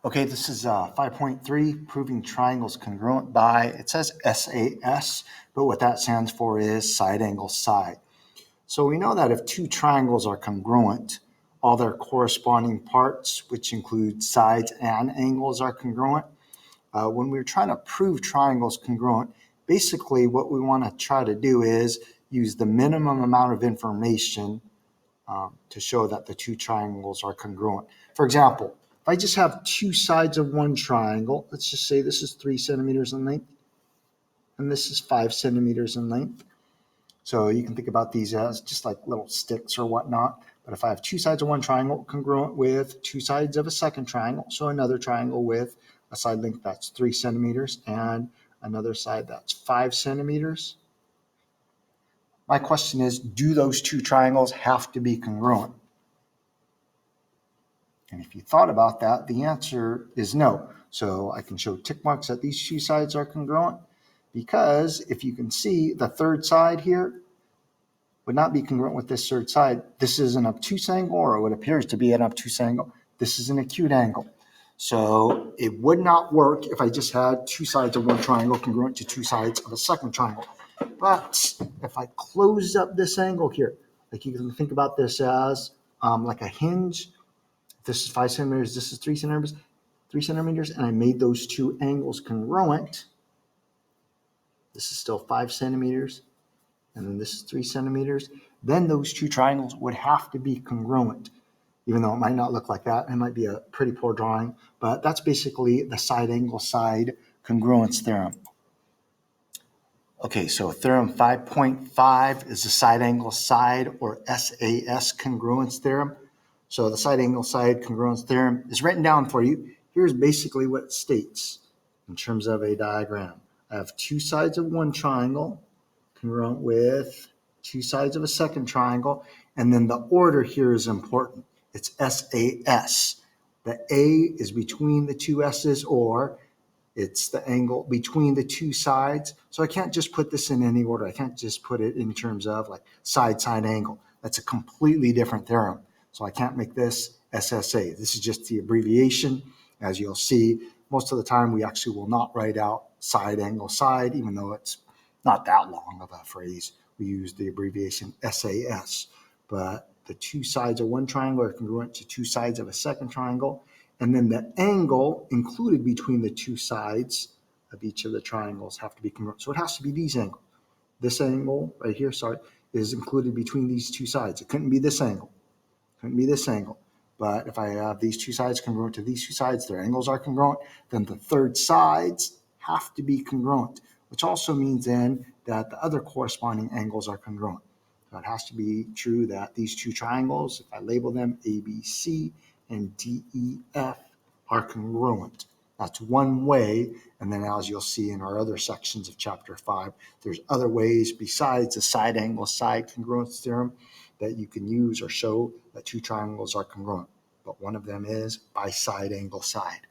Okay, this is 5.3, proving triangles congruent by, it says SAS, but what that stands for is side angle side. So we know that if two triangles are congruent, all their corresponding parts, which include sides and angles, are congruent. When we're trying to prove triangles congruent, basically what we want to try to do is use the minimum amount of information to show that the two triangles are congruent. For example, if I just have two sides of one triangle, let's just say this is 3 centimeters in length and this is 5 centimeters in length. So you can think about these as just like little sticks or whatnot. But if I have two sides of one triangle congruent with two sides of a second triangle, so another triangle with a side length that's 3 centimeters and another side that's 5 centimeters. My question is, do those two triangles have to be congruent? And if you thought about that, the answer is no. So I can show tick marks that these two sides are congruent because if you can see the third side here would not be congruent with this third side. This is an obtuse angle, or what appears to be an obtuse angle. This is an acute angle. So it would not work if I just had two sides of one triangle congruent to two sides of a second triangle. But if I close up this angle here, like you can think about this as like a hinge. This is 5 centimeters, this is 3 centimeters, and I made those two angles congruent. This is still 5 centimeters, and then this is 3 centimeters. Then those two triangles would have to be congruent, even though it might not look like that. It might be a pretty poor drawing, but that's basically the side angle side congruence theorem. Okay, so theorem 5.5 is the side angle side, or SAS congruence theorem. So the side angle side congruence theorem is written down for you. Here's basically what it states in terms of a diagram. I have two sides of one triangle congruent with two sides of a second triangle, and then the order here is important. It's SAS. The A is between the two S's, or it's the angle between the two sides. So I can't just put this in any order. I can't just put it in terms of like side angle. That's a completely different theorem. So I can't make this SSA. This is just the abbreviation. As you'll see, most of the time we actually will not write out side angle side, even though it's not that long of a phrase. We use the abbreviation SAS. But the two sides of one triangle are congruent to two sides of a second triangle. And then the angle included between the two sides of each of the triangles have to be congruent. So it has to be these angles. This angle right here, is included between these two sides. It couldn't be this angle. Couldn't be this angle. But if I have these two sides congruent to these two sides, their angles are congruent, then the third sides have to be congruent, which also means then that the other corresponding angles are congruent. So it has to be true that these two triangles, if I label them ABC and DEF, are congruent. That's one way, and then as you'll see in our other sections of chapter 5, there's other ways besides the side angle side congruence theorem that you can use or show that two triangles are congruent. But one of them is by side angle side.